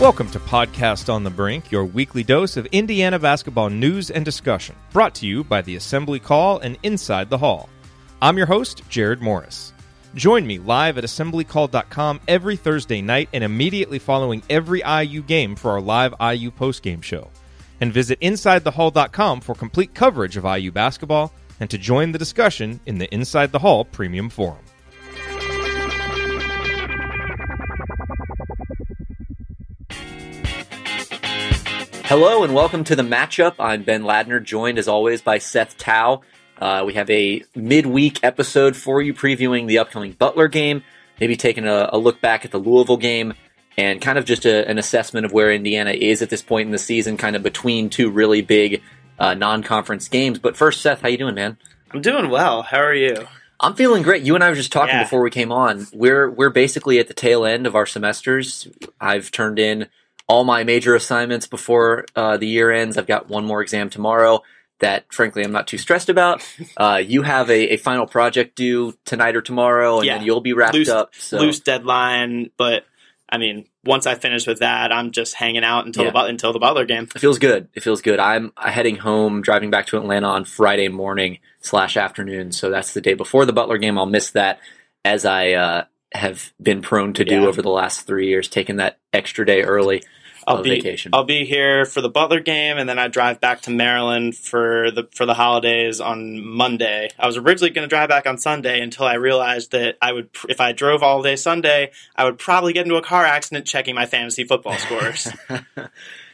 Welcome to Podcast on the Brink, your weekly dose of Indiana basketball news and discussion, brought to you by the Assembly Call and Inside the Hall. I'm your host, Jared Morris. Join me live at assemblycall.com every Thursday night and immediately following every IU game for our live IU postgame show. And visit InsideTheHall.com for complete coverage of IU basketball and to join the discussion in the Inside the Hall Premium Forum. Hello and welcome to The Matchup. I'm Ben Ladner, joined as always by Seth Tao. We have a midweek episode for you previewing the upcoming Butler game, maybe taking a look back at the Louisville game, and kind of just an assessment of where Indiana is at this point in the season, kind of between two really big non-conference games. But first, Seth, how you doing, man? I'm doing well. How are you? I'm feeling great. You and I were just talking before we came on. We're basically at the tail end of our semesters. I've turned in all my major assignments before the year ends. I've got one more exam tomorrow that, frankly, I'm not too stressed about. You have a final project due tonight or tomorrow, and then you'll be wrapped up. So. Loose deadline, but, I mean, once I finish with that, I'm just hanging out until the Butler game. It feels good. I'm heading home, driving back to Atlanta on Friday morning/afternoon, so that's the day before the Butler game. I'll miss that, as I have been prone to do over the last 3 years, taking that extra day early. Vacation. I'll be here for the Butler game, and then I drive back to Maryland for the holidays on Monday. I was originally going to drive back on Sunday until I realized that if I drove all day Sunday, I would probably get into a car accident checking my fantasy football scores.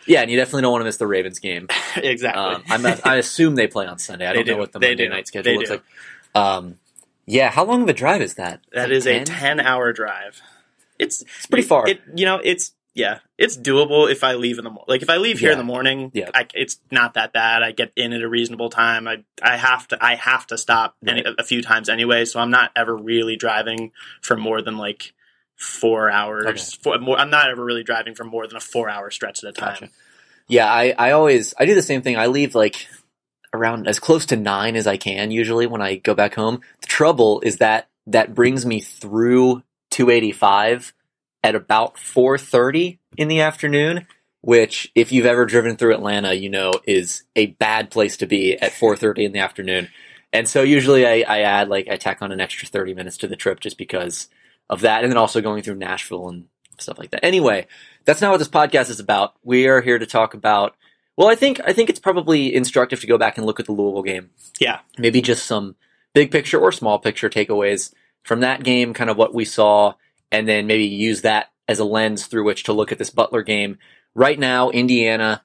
Yeah, and you definitely don't want to miss the Ravens game. Exactly. I assume they play on Sunday. I don't know what the Monday night schedule looks like. How long of a drive is that? That is a 10-hour drive. It's pretty far. It's doable if I leave in the morning. Like, if I leave here in the morning, it's not that bad. I get in at a reasonable time. I have to stop a few times anyway, so I'm not ever really driving for more than like 4 hours. Okay. I'm not ever really driving for more than a 4-hour stretch at a time. Gotcha. Yeah, I do the same thing. I leave like around as close to 9 as I can usually when I go back home. The trouble is that brings me through 285 at about 4:30 in the afternoon, which, if you've ever driven through Atlanta, you know is a bad place to be at 4:30 in the afternoon. And so usually I tack on an extra 30 minutes to the trip just because of that, and then also going through Nashville and stuff like that. Anyway, that's not what this podcast is about. We are here to talk about, well, I think it's probably instructive to go back and look at the Louisville game. Yeah. Maybe just some big picture or small picture takeaways from that game, kind of what we saw, and then maybe use that as a lens through which to look at this Butler game. Right now, Indiana,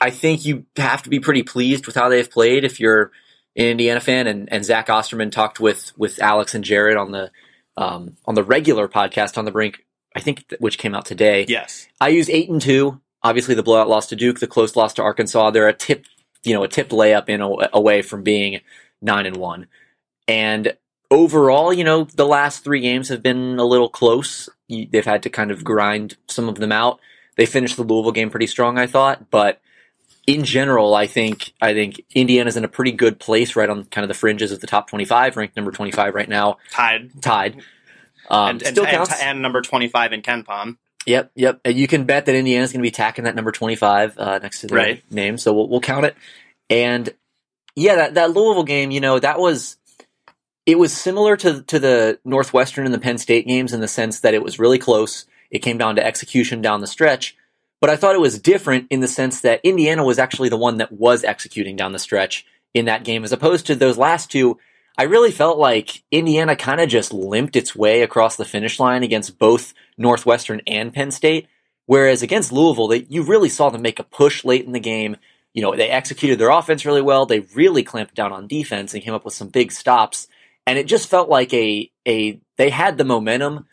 I think you have to be pretty pleased with how they've played if you're an Indiana fan. And Zach Osterman talked with Alex and Jared on the regular podcast on the Brink, I think, which came out today. Yes. IU's 8-2. Obviously, the blowout loss to Duke, the close loss to Arkansas. They're a tipped layup away from being 9-1. And overall, the last 3 games have been a little close. They've had to kind of grind some of them out. They finished the Louisville game pretty strong, I thought. But in general, I think Indiana's in a pretty good place, right on kind of the fringes of the top 25, ranked number 25 right now. Tied. Still counts. And number 25 in KenPom. Yep. And you can bet that Indiana's going to be tacking that number 25 next to their name. So we'll count it. And yeah, that Louisville game, it was similar to the Northwestern and the Penn State games in the sense that it was really close. It came down to execution down the stretch. But I thought it was different in the sense that Indiana was actually the one that was executing down the stretch in that game, as opposed to those last two. I really felt like Indiana kind of just limped its way across the finish line against both Northwestern and Penn State, whereas against Louisville, you really saw them make a push late in the game. They executed their offense really well. They really clamped down on defense and came up with some big stops. And it just felt like they had the momentum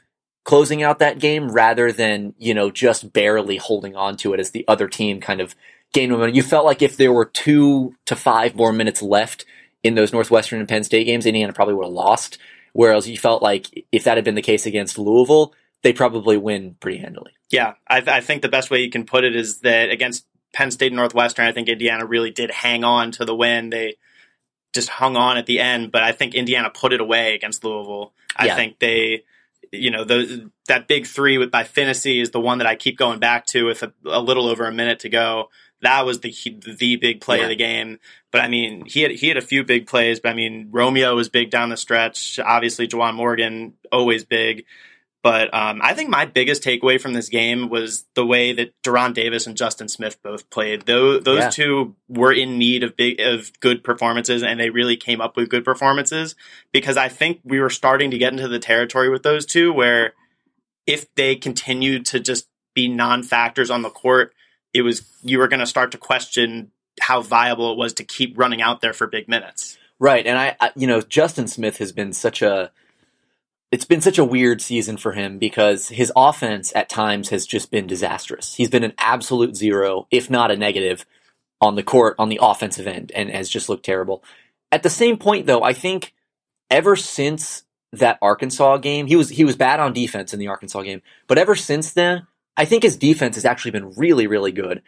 closing out that game rather than, just barely holding on to it as the other team kind of gained momentum. You felt like if there were 2 to 5 more minutes left in those Northwestern and Penn State games, Indiana probably would have lost. Whereas you felt like if that had been the case against Louisville, they probably win pretty handily. Yeah, I think the best way you can put it is that against Penn State and Northwestern, I think Indiana really did hang on to the win. They just hung on at the end, but I think Indiana put it away against Louisville. I think they that big three by Finney is the one that I keep going back to with a little over a minute to go. That was the big play of the game. But I mean, he had a few big plays. But I mean, Romeo was big down the stretch. Obviously, Juwan Morgan always big. But I think my biggest takeaway from this game was the way that Deron Davis and Justin Smith both played. Those two were in need of good performances, and they really came up with good performances, because I think we were starting to get into the territory with those two where if they continued to just be non-factors on the court, you were going to start to question how viable it was to keep running out there for big minutes. Right, and I Justin Smith has been it's been such a weird season for him because his offense at times has just been disastrous. He's been an absolute zero, if not a negative, on the court on the offensive end, and has just looked terrible. At the same point, though, I think ever since that Arkansas game, he was bad on defense in the Arkansas game, but ever since then, I think his defense has actually been really, really good.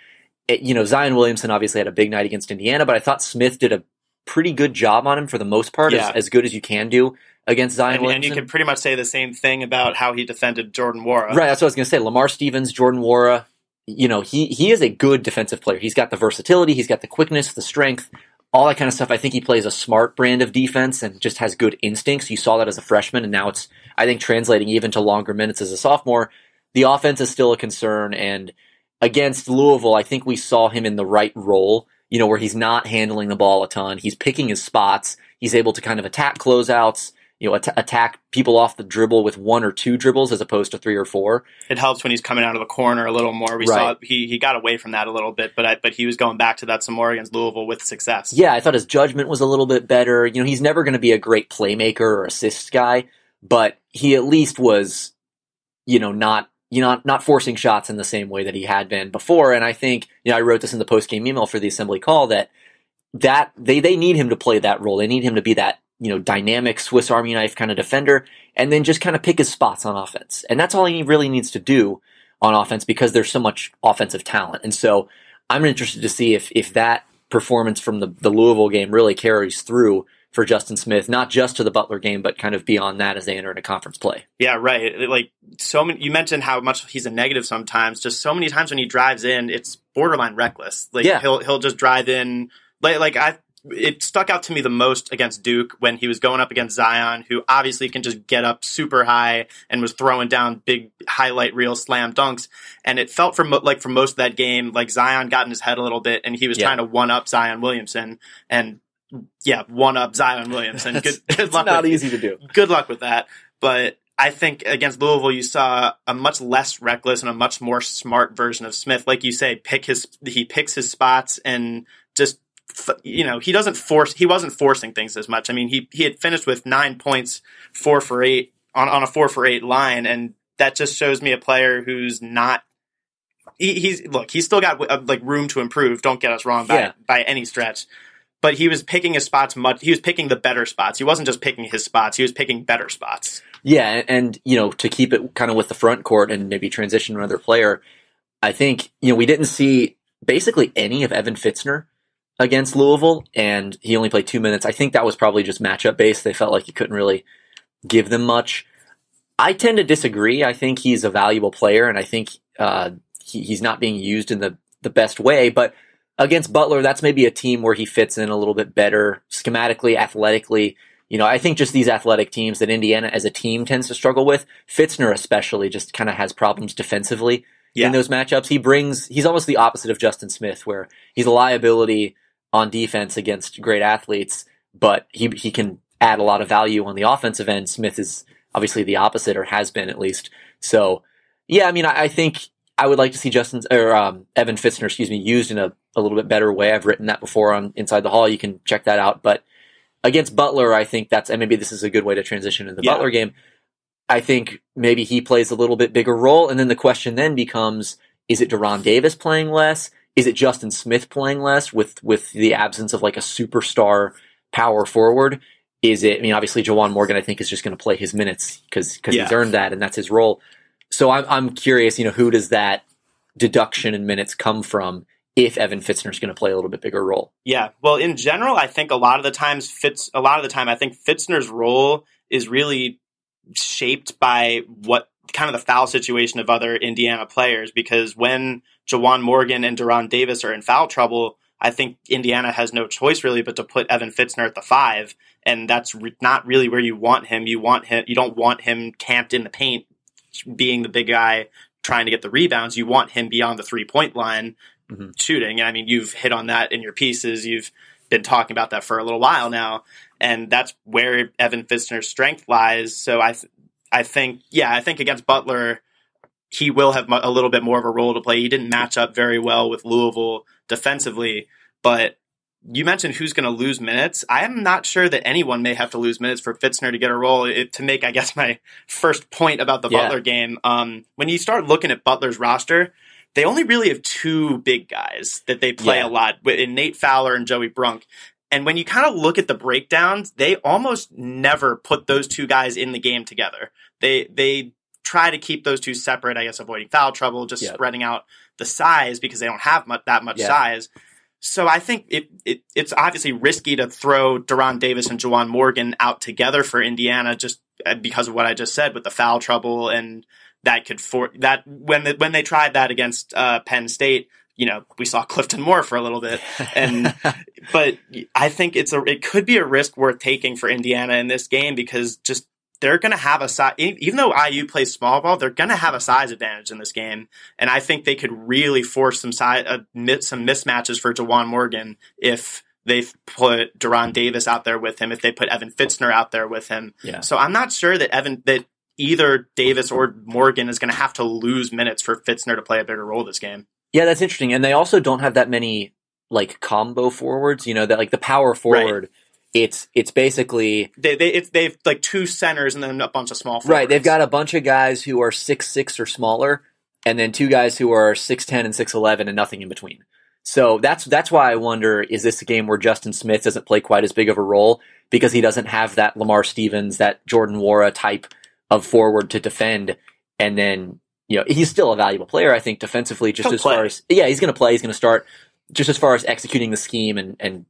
Zion Williamson obviously had a big night against Indiana, but I thought Smith did a pretty good job on him for the most part, as good as you can do against Zion Williamson. And you can pretty much say the same thing about how he defended Jordan Nwora. Right, that's what I was going to say. Lamar Stevens, Jordan Nwora, he is a good defensive player. He's got the versatility, he's got the quickness, the strength, all that kind of stuff. I think he plays a smart brand of defense and just has good instincts. You saw that as a freshman, and now it's, I think, translating even to longer minutes as a sophomore. The offense is still a concern, and against Louisville, I think we saw him in the right role, where he's not handling the ball a ton. He's picking his spots. He's able to kind of attack closeouts, attack people off the dribble with 1 or 2 dribbles as opposed to 3 or 4. It helps when he's coming out of the corner a little more. We saw he got away from that a little bit, but he was going back to that some more against Louisville with success. Yeah, I thought his judgment was a little bit better. He's never going to be a great playmaker or assist guy, but he at least was, not forcing shots in the same way that he had been before. And I think, I wrote this in the post-game email for the Assembly Call that they need him to play that role. They need him to be that, dynamic Swiss Army knife kind of defender, and then just kind of pick his spots on offense. And that's all he really needs to do on offense because there's so much offensive talent. And so I'm interested to see if that performance from the Louisville game really carries through for Justin Smith, not just to the Butler game, but kind of beyond that as they enter into conference play. Yeah, right. Like you mentioned how much he's a negative sometimes. Just so many times when he drives in, it's borderline reckless. He'll just drive in. It stuck out to me the most against Duke when he was going up against Zion, who obviously can just get up super high and was throwing down big highlight reel slam dunks. And it felt for most of that game like Zion got in his head a little bit, and he was trying to one up Zion Williamson and. Yeah, one up Zion Williamson. Good luck. It's not easy to do. Good luck with that. But I think against Louisville, you saw a much less reckless and a much more smart version of Smith. Like you say, he picks his spots and just he wasn't forcing things as much. I mean, he had finished with 9 points, 4 for 8 on a 4 for 8 line, and that just shows me a player who's not. He's still got room to improve. Don't get us wrong by any stretch. But he was picking his spots he was picking the better spots. He wasn't just picking his spots. He was picking better spots. Yeah, and to keep it kind of with the front court and maybe transition to another player, I think, we didn't see basically any of Evan Fitzner against Louisville, and he only played 2 minutes. I think that was probably just matchup based. They felt like you couldn't really give them much. I tend to disagree. I think he's a valuable player, and I think he's not being used in the best way, but against Butler, that's maybe a team where he fits in a little bit better schematically, athletically. I think just these athletic teams that Indiana as a team tends to struggle with, Fitzner especially just kind of has problems defensively in those matchups. He's almost the opposite of Justin Smith, where he's a liability on defense against great athletes, but he can add a lot of value on the offensive end. Smith is obviously the opposite, or has been at least. So, yeah, I mean, I think I would like to see Evan Fitzner, used in a little bit better way. I've written that before on Inside the Hall. You can check that out. But against Butler, I think and maybe this is a good way to transition into the Butler game. I think maybe he plays a little bit bigger role. And then the question then becomes, is it Deron Davis playing less? Is it Justin Smith playing less with the absence of like a superstar power forward? Is it, obviously Juwan Morgan, I think, is just going to play his minutes because he's earned that and that's his role. So I'm curious, who does that deduction in minutes come from if Evan Fitzner is going to play a little bit bigger role? Yeah, well, in general, I think a lot of the time, I think Fitzner's role is really shaped by what kind of the foul situation of other Indiana players, because when Juwan Morgan and Deron Davis are in foul trouble, I think Indiana has no choice really but to put Evan Fitzner at the 5, and that's not really where you want him. You don't want him camped in the paint, being the big guy trying to get the rebounds. You want him beyond the 3-point line shooting. And I mean, you've hit on that in your pieces. You've been talking about that for a little while now, and that's where Evan Fitzner's strength lies. So I think against Butler, he will have a little bit more of a role to play. He didn't match up very well with Louisville defensively, but you mentioned who's going to lose minutes. I am not sure that anyone may have to lose minutes for Fitzner to get a role. To make, I guess, my first point about the Butler game, when you start looking at Butler's roster, they only really have 2 big guys that they play a lot, in Nate Fowler and Joey Brunk. And when you kind of look at the breakdowns, they almost never put those 2 guys in the game together. They try to keep those 2 separate, I guess, avoiding foul trouble, just spreading out the size because they don't have that much size. So I think it's obviously risky to throw Deron Davis and Juwan Morgan out together for Indiana just because of what I just said with the foul trouble, and that could when they tried that against Penn State, we saw Clifton Moore for a little bit, but I think it could be a risk worth taking for Indiana in this game, because just they're going to have a size, even though IU plays small ball, they're going to have a size advantage in this game. And I think they could really force some mismatches for Juwan Morgan if they put Deron Davis out there with him, if they put Evan Fitzner out there with him. Yeah. So I'm not sure that either Davis or Morgan is going to have to lose minutes for Fitzner to play a bigger role this game. Yeah, that's interesting. And they also don't have that many combo forwards, that the power forward. Right. It's basically they've like 2 centers and then a bunch of small forwards. Right, they've got a bunch of guys who are 6'6" or smaller, and then 2 guys who are 6'10" and 6'11" and nothing in between. So that's why I wonder, is this a game where Justin Smith doesn't play quite as big of a role because he doesn't have that Lamar Stevens, that Jordan Nwora type of forward to defend, and then he's still a valuable player, I think, defensively. He's going to play, he's going to start, just as far as executing the scheme and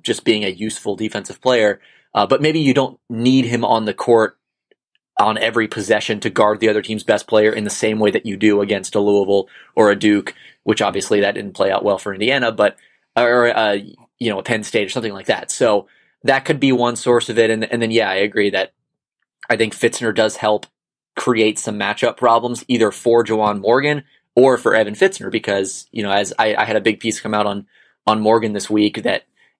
just being a useful defensive player. But maybe you don't need him on the court on every possession to guard the other team's best player in the same way that you do against a Louisville or a Duke, which obviously that didn't play out well for Indiana, or a Penn State or something like that. So that could be one source of it. And then, I agree that I think Fitzner does help create some matchup problems either for Juwan Morgan or for Evan Fitzner, because, as I had a big piece come out on Morgan this week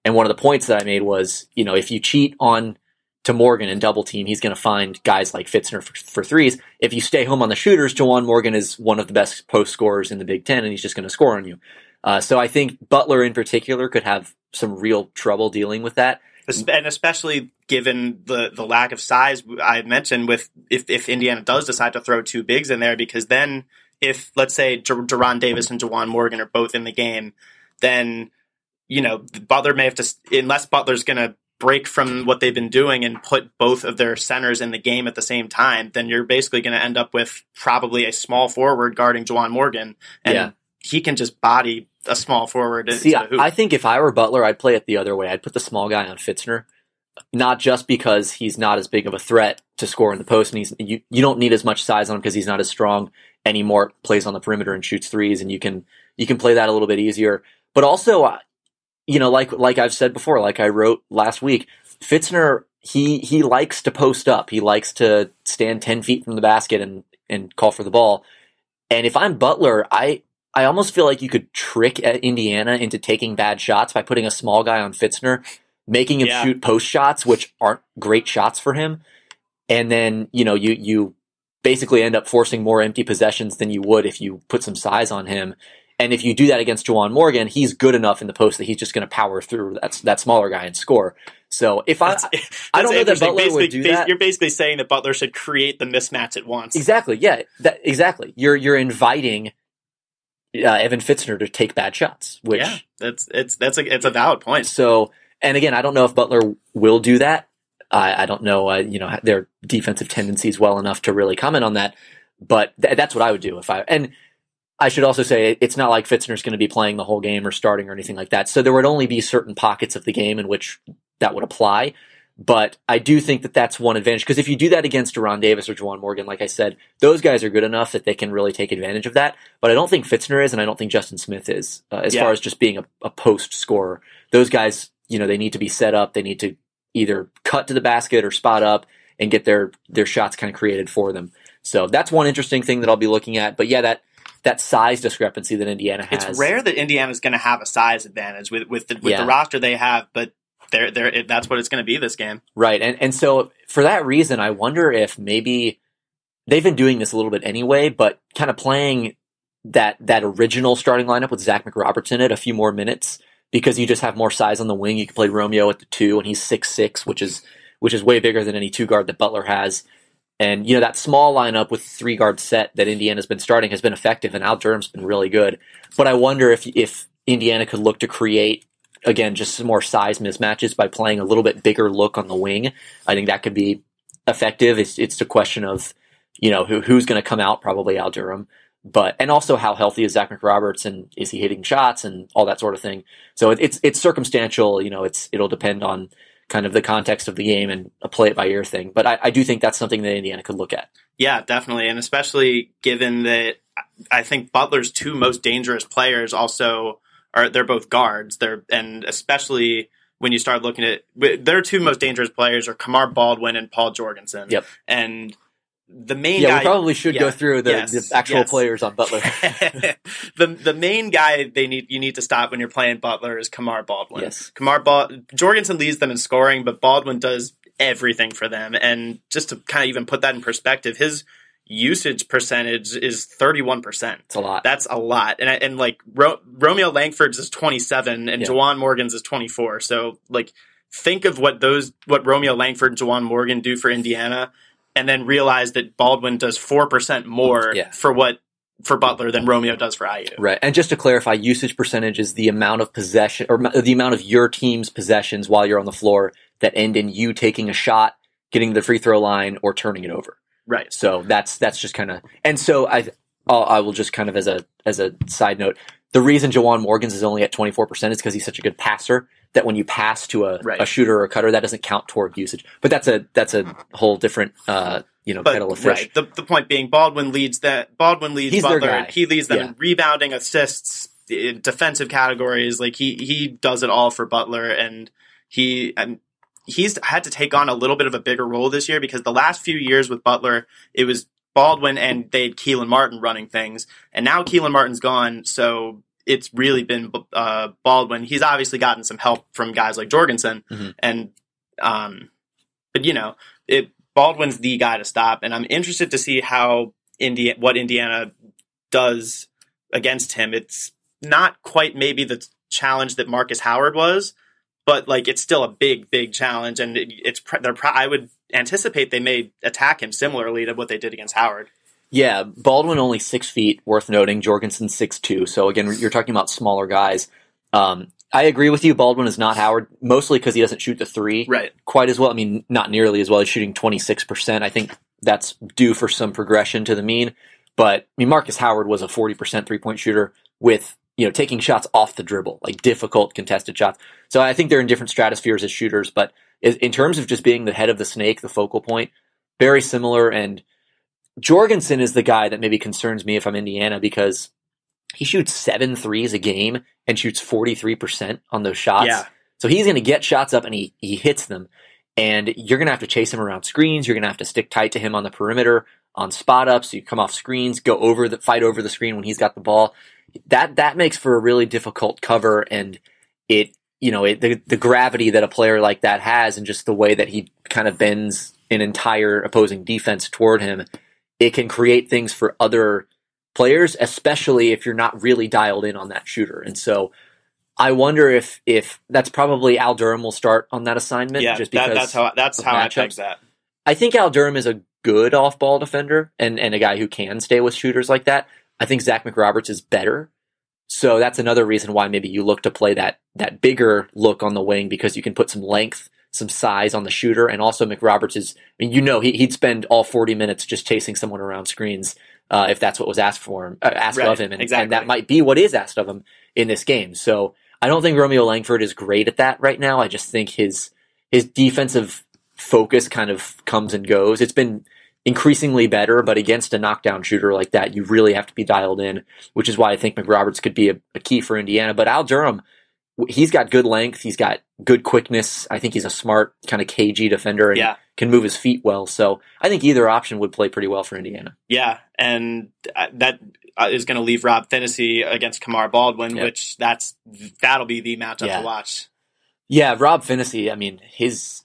and one of the points that I made was, if you cheat on to Morgan and double team, he's going to find guys like Fitzner for threes. If you stay home on the shooters, Juwan Morgan is one of the best post scorers in the Big Ten, and he's just going to score on you. So I think Butler in particular could have some real trouble dealing with that. And especially given the lack of size I mentioned, with if Indiana does decide to throw 2 bigs in there, because then if, let's say, Deron Davis and Juwan Morgan are both in the game, then Butler may have to, unless Butler's going to break from what they've been doing and put both of their centers in the game at the same time, then you're basically going to end up with probably a small forward guarding Juwan Morgan, and he can just body a small forward. See, I think if I were Butler, I'd play it the other way. I'd put the small guy on Fitzner, not just because he's not as big of a threat to score in the post, and you don't need as much size on him because he's not as strong anymore. Plays on the perimeter and shoots threes, and you can play that a little bit easier. But also, like I've said before, like I wrote last week, Fitzner, he likes to post up. He likes to stand 10 feet from the basket and call for the ball. And if I'm Butler, I almost feel like you could trick Indiana into taking bad shots by putting a small guy on Fitzner, making him shoot post shots, which aren't great shots for him. And then, you basically end up forcing more empty possessions than you would if you put some size on him. And if you do that against Juwan Morgan, he's good enough in the post that he's just going to power through that smaller guy and score. So if I don't know that Butler would do that. You're basically saying that Butler should create the mismatch at once. Exactly. Yeah. Exactly. You're inviting Evan Fitzner to take bad shots. Which it's a valid point. So, and again, I don't know if Butler will do that. I don't know their defensive tendencies well enough to really comment on that. But that's what I would do and I should also say it's not like Fitzner's going to be playing the whole game or starting or anything like that. So there would only be certain pockets of the game in which that would apply. But I do think that that's one advantage, because if you do that against Deron Davis or Juwan Morgan, like I said, those guys are good enough that they can really take advantage of that. But I don't think Fitzner is, and I don't think Justin Smith is, as far as just being a post scorer. Those guys, they need to be set up. They need to either cut to the basket or spot up and get their shots kind of created for them. So that's one interesting thing that I'll be looking at. But yeah, that size discrepancy that Indiana has. It's rare that Indiana's going to have a size advantage with the roster they have, but that's what it's going to be this game. Right. And so for that reason, I wonder if maybe they've been doing this a little bit anyway, but kind of playing that original starting lineup with Zach McRoberts in it a few more minutes, because you just have more size on the wing. You can play Romeo at the 2, and he's 6'6", which is way bigger than any 2-guard that Butler has. And, that small lineup with 3-guard set that Indiana's been starting has been effective, and Al Durham's been really good. But I wonder if Indiana could look to create, again, just some more size mismatches by playing a little bit bigger look on the wing. I think that could be effective. It's a question of, who's going to come out, probably Al Durham. And also how healthy is Zach McRoberts, and is he hitting shots and all that sort of thing. So it's circumstantial, it'll depend on kind of the context of the game and a play it by ear thing. But I do think that's something that Indiana could look at. Yeah, definitely. And especially given that I think Butler's 2 most dangerous players also they're both guards. And especially when you start looking at their 2 most dangerous players are Kamar Baldwin and Paul Jorgensen. Yep. And the main guy, we probably should go through the actual players on Butler. the main guy you need to stop when you're playing Butler is Kamar Baldwin. Yes. Jorgensen leads them in scoring, but Baldwin does everything for them. And just to kind of even put that in perspective, his usage percentage is 31%. It's a lot. That's a lot. And Romeo Langford's is 27 and Juwan Morgan's is 24. So think of what Romeo Langford and Juwan Morgan do for Indiana, and then realize that Baldwin does 4% more for Butler than Romeo does for IU. Right. And just to clarify, usage percentage is the amount of possession, or the amount of your team's possessions while you're on the floor that end in you taking a shot, getting the free throw line, or turning it over. Right. So that's just kind of, and so I will just kind of as a side note, the reason Juwan Morgan's is only at 24% is because he's such a good passer that when you pass to a shooter or a cutter, that doesn't count toward usage. But that's a whole different kettle of fish. Right. The point being, Baldwin leads He's Butler. He leads them in rebounding, assists, in defensive categories. He does it all for Butler, and he's had to take on a little bit of a bigger role this year, because the last few years with Butler, it was Baldwin and they had Keelan Martin running things, and now Keelan Martin's gone, so it's really been Baldwin. He's obviously gotten some help from guys like Jorgensen, and but Baldwin's the guy to stop, and I'm interested to see what Indiana does against him. It's not quite maybe the challenge that Marcus Howard was, but it's still a big challenge, and I would anticipate they may attack him similarly to what they did against Howard. Yeah, Baldwin only 6 feet, worth noting. Jorgensen 6'2". So again, you're talking about smaller guys. I agree with you. Baldwin is not Howard, mostly because he doesn't shoot the 3 quite as well. I mean, not nearly as well. He's shooting 26%. I think that's due for some progression to the mean. But Marcus Howard was a 40% 3-point shooter with taking shots off the dribble, difficult contested shots. So I think they're in different stratospheres as shooters. But in terms of just being the head of the snake, the focal point, very similar. And Jorgensen is the guy that maybe concerns me if I'm Indiana, because he shoots 7 threes a game and shoots 43% on those shots. Yeah. So he's going to get shots up and he hits them. And you're going to have to chase him around screens. You're going to have to stick tight to him on the perimeter, on spot ups. So you come off screens, fight over the screen when he's got the ball. That makes for a really difficult cover, and the gravity that a player like that has, and just the way that he kind of bends an entire opposing defense toward him, it can create things for other players, especially if you're not really dialed in on that shooter. And so I wonder if that's probably Al Durham will start on that assignment. Yeah, just because that's how I think that. I think Al Durham is a good off-ball defender and a guy who can stay with shooters like that. I think Zach McRoberts is better. So that's another reason why maybe you look to play that bigger look on the wing, because you can put some length, some size on the shooter. And also McRoberts is, he'd spend all 40 minutes just chasing someone around screens if that's what was asked of him. And that might be what is asked of him in this game. So I don't think Romeo Langford is great at that right now. I just think his defensive focus kind of comes and goes. It's been increasingly better, but against a knockdown shooter like that, you really have to be dialed in, which is why I think McRoberts could be a key for Indiana. But Al Durham, he's got good length. He's got good quickness. I think he's a smart, kind of cagey defender and can move his feet well. So I think either option would play pretty well for Indiana. Yeah, and that is going to leave Rob Finney against Kamar Baldwin, which that'll be the matchup to watch. Yeah, Rob Finney, I mean, he's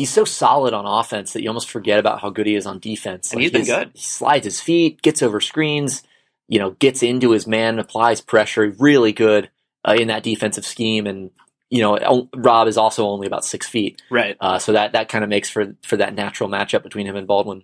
so solid on offense that you almost forget about how good he is on defense. And he's been good. He slides his feet, gets over screens, gets into his man, applies pressure. Really good in that defensive scheme. And, Rob is also only about 6 feet. Right. So that kind of makes for that natural matchup between him and Baldwin.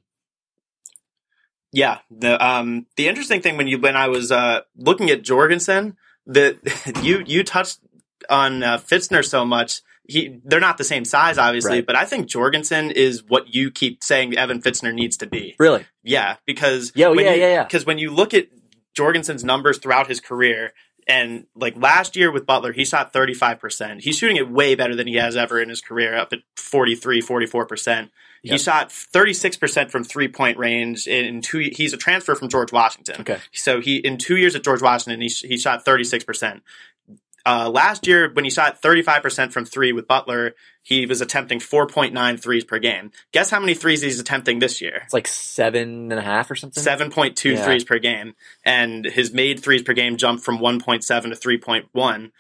Yeah. The interesting thing when I was looking at Jorgensen, that you touched on Fitzner so much. They're not the same size, obviously, but I think Jorgensen is what you keep saying Evan Fitzner needs to be. Really? Yeah, because Because when you look at Jorgensen's numbers throughout his career, and like last year with Butler, he shot 35%. He's shooting it way better than he has ever in his career, up at 43, 44%. He shot 36% from 3-point range in 2. He's a transfer from George Washington. Okay. So in 2 years at George Washington, he shot 36%. Last year, when he shot 35% from 3 with Butler, he was attempting 4.9 threes per game. Guess how many threes he's attempting this year? It's like 7.5 or something? 7.2 threes per game. And his made threes per game jumped from 1.7 to 3.1.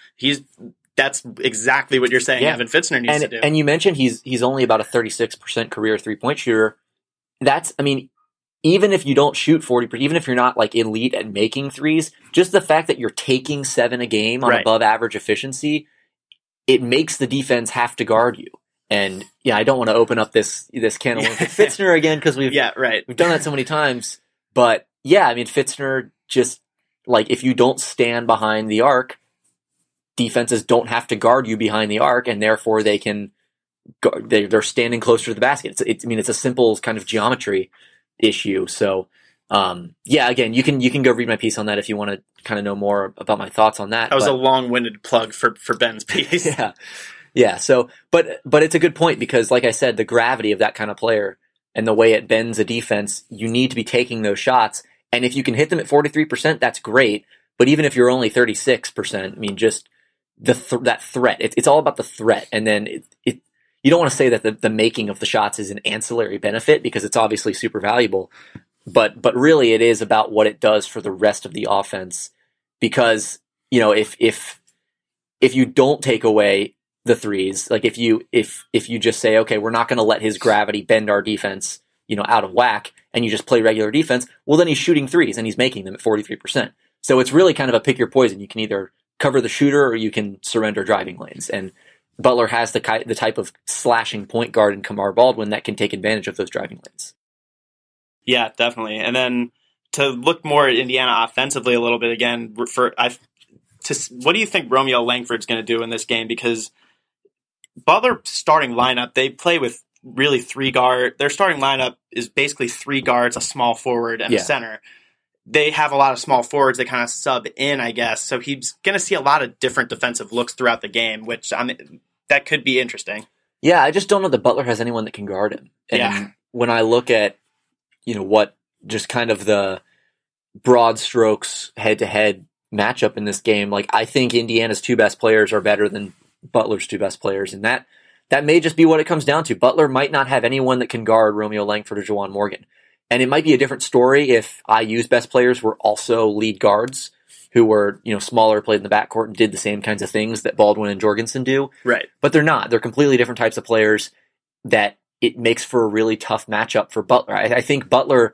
That's exactly what you're saying Evan Fitzner needs to do. And you mentioned he's only about a 36% career 3-point shooter. Even if you don't shoot 40%, even if you're not like elite at making threes, just the fact that you're taking 7 a game on above average efficiency, it makes the defense have to guard you. And I don't want to open up this can of worms with Fitzner again because we've done that so many times. But Fitzner just like if you don't stand behind the arc, defenses don't have to guard you behind the arc, and therefore they're standing closer to the basket. It's a simple kind of geometry issue. So, again, you can go read my piece on that if you want to kind of know more about my thoughts on that. That was a long-winded plug for Ben's piece. Yeah. So, but it's a good point because, like I said, the gravity of that kind of player and the way it bends a defense, you need to be taking those shots. And if you can hit them at 43%, that's great. But even if you're only 36%, just that threat. It's all about the threat, and then you don't want to say that the making of the shots is an ancillary benefit because it's obviously super valuable, but really it is about what it does for the rest of the offense. Because if you don't take away the threes, like if you just say, okay, we're not going to let his gravity bend our defense, out of whack, and you just play regular defense, well then he's shooting threes and he's making them at 43%. So it's really kind of a pick your poison. You can either cover the shooter or you can surrender driving lanes. And Butler has the type of slashing point guard in Kamar Baldwin that can take advantage of those driving lanes. Yeah, definitely. And then to look more at Indiana offensively a little bit again, what do you think Romeo Langford's going to do in this game? Because Butler starting lineup, they play with really 3 guard. Their starting lineup is basically 3 guards, a small forward, and a center. They have a lot of small forwards that kind of sub in, I guess. So he's going to see a lot of different defensive looks throughout the game, which that could be interesting. Yeah, I just don't know that Butler has anyone that can guard him. And when I look at, what just kind of the broad strokes head-to-head matchup in this game, like I think Indiana's 2 best players are better than Butler's 2 best players. And that may just be what it comes down to. Butler might not have anyone that can guard Romeo Langford or Juwan Morgan. And it might be a different story if IU's best players were also lead guards who were, smaller, played in the backcourt, and did the same kinds of things that Baldwin and Jorgensen do. Right. But they're not. They're completely different types of players that it makes for a really tough matchup for Butler. I think Butler,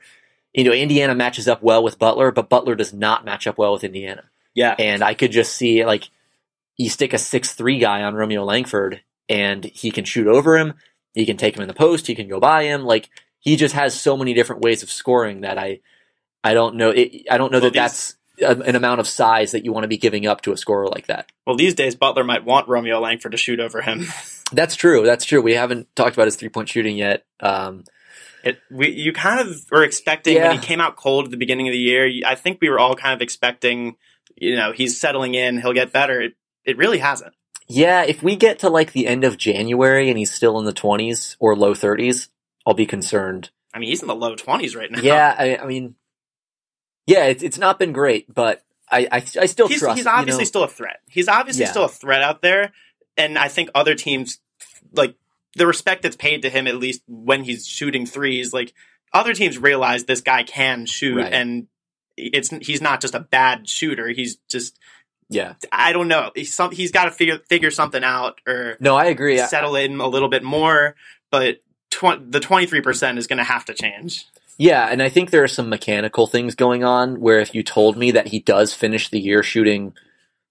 Indiana matches up well with Butler, but Butler does not match up well with Indiana. Yeah. And I could just see, you stick a 6'3" guy on Romeo Langford, and he can shoot over him, he can take him in the post, he can go by him, he just has so many different ways of scoring that I don't know. I don't know that's an amount of size that you want to be giving up to a scorer like that. Well, these days Butler might want Romeo Langford to shoot over him. That's true. We haven't talked about his 3-point shooting yet. You kind of were expecting when he came out cold at the beginning of the year. I think we were all kind of expecting, he's settling in, he'll get better. It really hasn't. Yeah, if we get to like the end of January and he's still in the 20s or low 30s, I'll be concerned. I mean, he's in the low 20s right now. Yeah, I mean, yeah, it's not been great, but I still trust. He's obviously still a threat. He's obviously still a threat out there, and I think other teams, like, the respect that's paid to him, at least when he's shooting threes, like, other teams realize this guy can shoot, and he's not just a bad shooter. He's just... Yeah, I don't know. He's got to figure something out, or no, I agree. Settle in a little bit more, but the 23% is going to have to change. Yeah, and I think there are some mechanical things going on where if you told me that he does finish the year shooting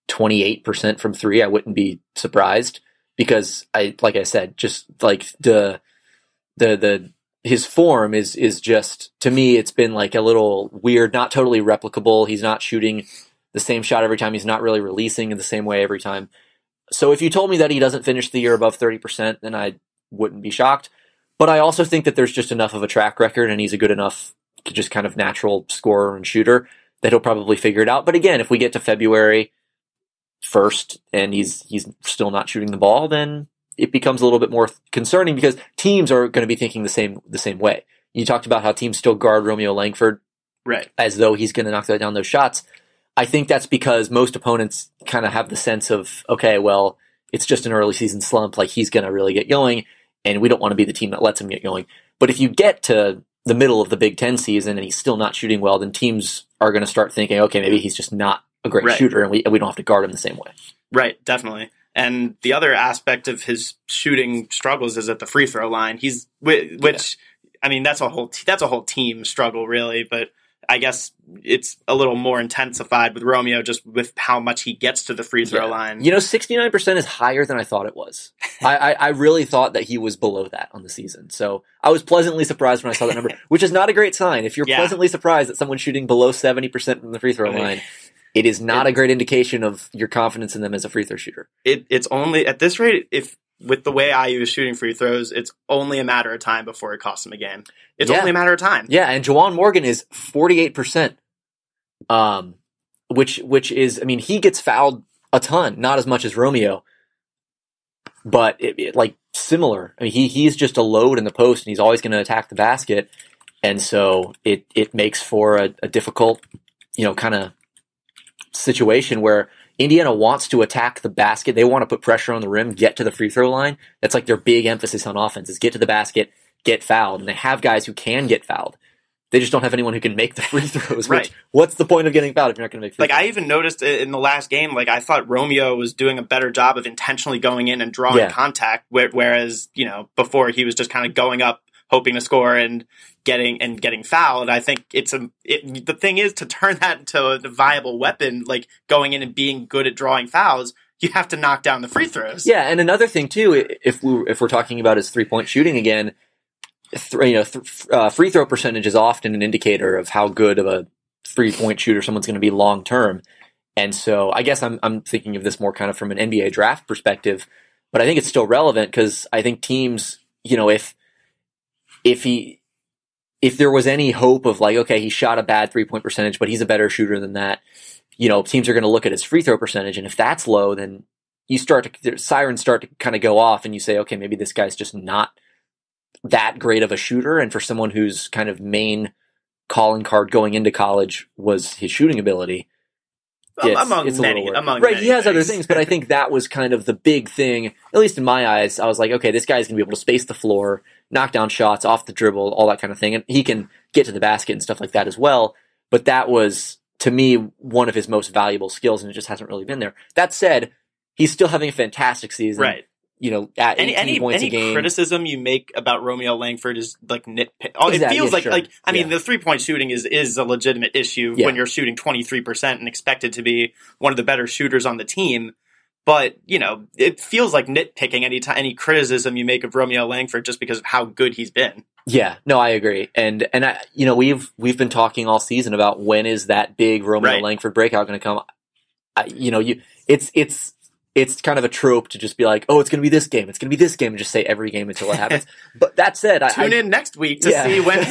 28% from three, I wouldn't be surprised because like I said, just like his form is just, to me, it's been like a little weird, not totally replicable. He's not shooting the same shot every time. He's not really releasing in the same way every time. So if you told me that he doesn't finish the year above 30%, then I wouldn't be shocked. But I also think that there's just enough of a track record and he's a good enough just kind of natural scorer and shooter that he'll probably figure it out. But again, if we get to February 1st and he's still not shooting the ball, then it becomes a little bit more concerning because teams are going to be thinking the same way. You talked about how teams still guard Romeo Langford as though he's going to knock down those shots. I think that's because most opponents kind of have the sense of, okay, well, it's just an early season slump, like he's going to really get going, and we don't want to be the team that lets him get going. But if you get to the middle of the Big Ten season and he's still not shooting well, then teams are going to start thinking, okay, maybe he's just not a great shooter, and we don't have to guard him the same way. Right, definitely. And the other aspect of his shooting struggles is at the free throw line. I mean, that's a whole team struggle, really, but I guess it's a little more intensified with Romeo just with how much he gets to the free throw line. 69% is higher than I thought it was. I really thought that he was below that on the season. So I was pleasantly surprised when I saw that number, which is not a great sign. If you're pleasantly surprised that someone's shooting below 70% from the free throw line, it is not a great indication of your confidence in them as a free throw shooter. It's only, at this rate, with the way IU is shooting free throws, it's only a matter of time before it costs him a game. It's only a matter of time. Yeah, and Juwan Morgan is 48%, which is, I mean, he gets fouled a ton, not as much as Romeo, but like similar. I mean, he's just a load in the post, and he's always going to attack the basket, and so it makes for a difficult, kind of situation where Indiana wants to attack the basket. They want to put pressure on the rim, get to the free throw line. That's like their big emphasis on offense is get to the basket, get fouled. And they have guys who can get fouled. They just don't have anyone who can make the free throws. Which, what's the point of getting fouled if you're not going to make free throws? I even noticed in the last game, I thought Romeo was doing a better job of intentionally going in and drawing contact, whereas, before he was just kind of going up, hoping to score and getting fouled. I think the thing is to turn that into a viable weapon, like going in and being good at drawing fouls, you have to knock down the free throws. Yeah, and another thing too, if we're talking about his 3-point shooting again, free throw percentage is often an indicator of how good of a 3-point shooter someone's going to be long term. And so I guess I'm thinking of this more kind of from an NBA draft perspective, but I think it's still relevant because I think teams, if there was any hope of okay, he shot a bad 3-point percentage, but he's a better shooter than that, teams are going to look at his free throw percentage. And if that's low, then sirens start to kind of go off and you say, okay, maybe this guy's just not that great of a shooter. And for someone whose kind of main calling card going into college was his shooting ability, among many he has other things, but I think that was kind of the big thing, at least in my eyes. I was like, okay, this guy's going to be able to space the floor, knock down shots off the dribble, all that kind of thing. And he can get to the basket and stuff like that as well. But that was, to me, one of his most valuable skills, and it just hasn't really been there. That said, he's still having a fantastic season. Right. At 18 points a game. Any criticism you make about Romeo Langford is nitpick. It feels the 3-point shooting is a legitimate issue when you're shooting 23% and expected to be one of the better shooters on the team. But, it feels like nitpicking any criticism you make of Romeo Langford just because of how good he's been. Yeah, no, I agree. And I, we've been talking all season about when is that big Romeo Langford breakout going to come. It's kind of a trope to just be like, oh, it's going to be this game. It's going to be this game, and just say every game until it happens. But that said, tune in next week to see when.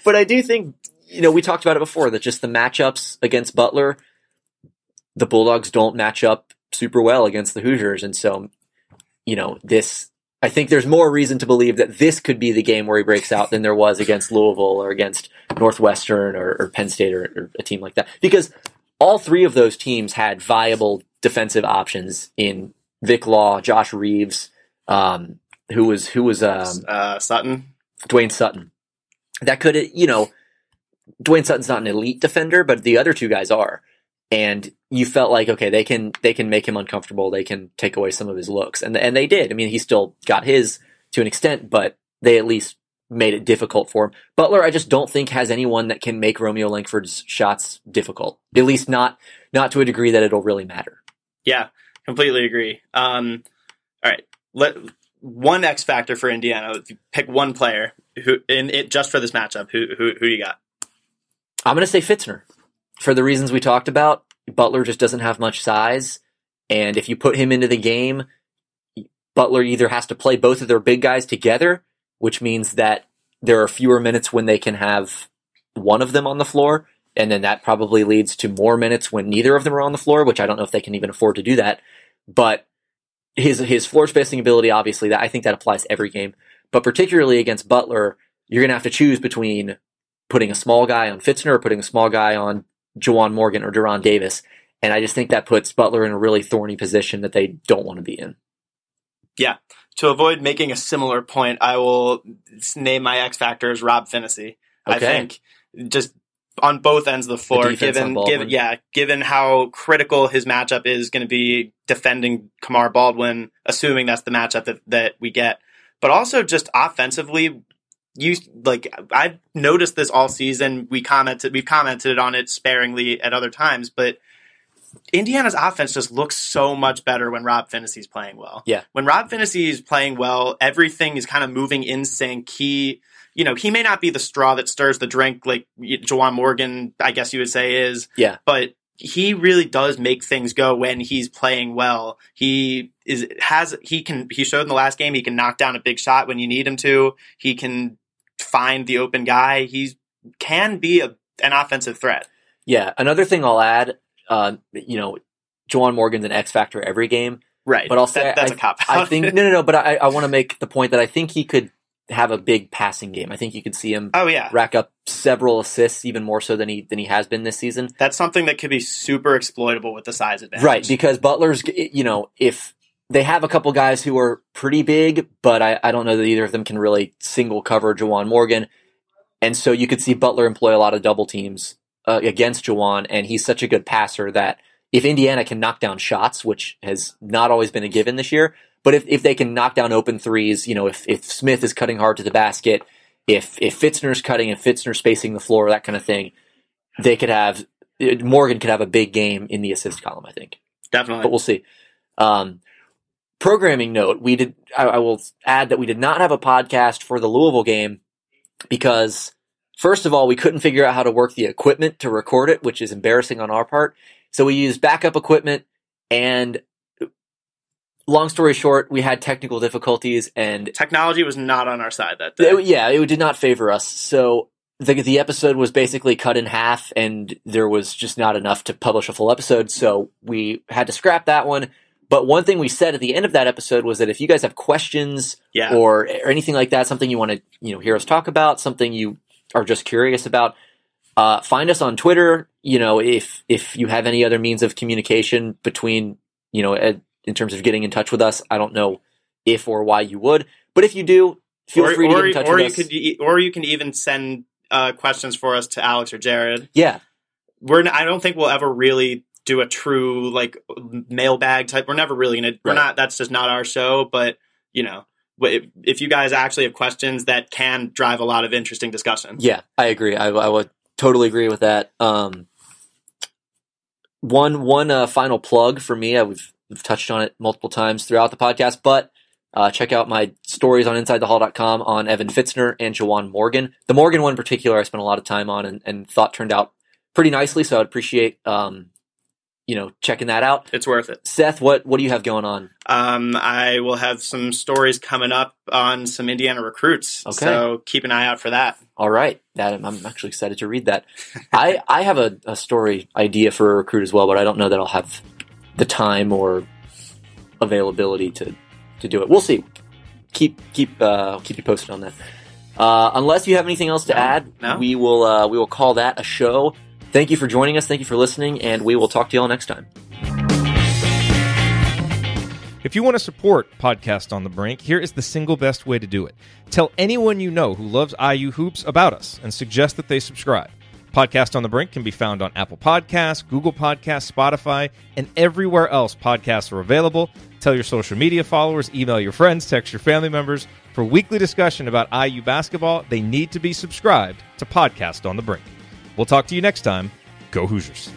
But I do think, we talked about it before, that just the matchups against Butler, the Bulldogs don't match up super well against the Hoosiers. And so, I think there's more reason to believe that this could be the game where he breaks out than there was against Louisville or against Northwestern or Penn State or a team like that. Because all three of those teams had viable defensive options in Vic Law, Josh Reeves, who was Sutton, Dwayne Sutton. That could, Dwayne Sutton's not an elite defender, but the other two guys are. And you felt like, okay, they can make him uncomfortable. They can take away some of his looks. And they did. I mean, he still got his to an extent, but they at least made it difficult for him. Butler, I just don't think has anyone that can make Romeo Langford's shots difficult. At least not to a degree that it'll really matter. Yeah, completely agree. All right. One X factor for Indiana. If you pick one player just for this matchup, who you got? I'm going to say Fitzner. For the reasons we talked about, Butler just doesn't have much size. And if you put him into the game, Butler either has to play both of their big guys together, which means that there are fewer minutes when they can have one of them on the floor. And then that probably leads to more minutes when neither of them are on the floor, which I don't know if they can even afford to do that. But his floor spacing ability, obviously, I think that applies to every game. But particularly against Butler, you're going to have to choose between putting a small guy on Fitzner or putting a small guy on Juwan Morgan or Deron Davis. And I just think that puts Butler in a really thorny position that they don't want to be in. Yeah. To avoid making a similar point, I will name my X factor as Rob Finney. Okay. I think just on both ends of the floor, given how critical his matchup is going to be defending Kamar Baldwin, assuming that's the matchup that we get. But also just offensively, I've noticed this all season. We've commented on it sparingly at other times, but Indiana's offense just looks so much better when Rob Finney's playing well. Yeah. When Rob Finney is playing well, everything is kind of moving in sync. He may not be the straw that stirs the drink like Juwan Morgan, I guess you would say, is. Yeah. But he really does make things go when he's playing well. He showed in the last game he can knock down a big shot when you need him to. He can find the open guy. He can be an offensive threat. Yeah. Another thing I'll add, Juwan Morgan's an X factor every game. Right. But I'll say that's a cop out. I think no, but I want to make the point that I think he could have a big passing game. I think you could see him rack up several assists, even more so than he has been this season. That's something that could be super exploitable with the size advantage. Right, because Butler's, if they have a couple guys who are pretty big, but I don't know that either of them can really single cover Juwan Morgan. And so you could see Butler employ a lot of double teams against Juwan, and he's such a good passer that if Indiana can knock down shots, which has not always been a given this year, but if they can knock down open threes, if Smith is cutting hard to the basket, if Fitzner's cutting and Fitzner's spacing the floor, that kind of thing, Morgan could have a big game in the assist column, I think. Definitely. But we'll see. Programming note, I will add that we did not have a podcast for the Louisville game because, first of all, we couldn't figure out how to work the equipment to record it, which is embarrassing on our part. So we used backup equipment, and long story short, we had technical difficulties, and technology was not on our side that day. It did not favor us. So the episode was basically cut in half, and there was just not enough to publish a full episode. So we had to scrap that one. But one thing we said at the end of that episode was that if you guys have questions or anything like that, something you want to hear us talk about, something you are just curious about, find us on Twitter. If you have any other means of communication between in terms of getting in touch with us, I don't know if or why you would, but if you do, feel free to get in touch with us. Or you can even send questions for us to Alex or Jared. Yeah, I don't think we'll ever really do a true mailbag type. We're never really gonna. We're not. That's just not our show. But if you guys actually have questions, that can drive a lot of interesting discussion. Yeah, I agree. I would totally agree with that. One final plug for me. We've touched on it multiple times throughout the podcast, but check out my stories on InsideTheHall.com on Evan Fitzner and Juwan Morgan. The Morgan one in particular, I spent a lot of time on and thought turned out pretty nicely. So I'd appreciate checking that out. It's worth it. Seth, what do you have going on? I will have some stories coming up on some Indiana recruits. Okay. So keep an eye out for that. All right. I'm actually excited to read that. I have a story idea for a recruit as well, but I don't know that I'll have the time or availability to do it. We'll see. Keep you posted on that. Unless you have anything else to add, we will call that a show. Thank you for joining us. Thank you for listening, and we will talk to you all next time. If you want to support Podcast on the Brink, here is the single best way to do it. Tell anyone you know who loves IU hoops about us and suggest that they subscribe. Podcast on the Brink can be found on Apple Podcasts, Google Podcasts, Spotify, and everywhere else podcasts are available. Tell your social media followers, email your friends, text your family members. For weekly discussion about IU basketball, they need to be subscribed to Podcast on the Brink. We'll talk to you next time. Go Hoosiers.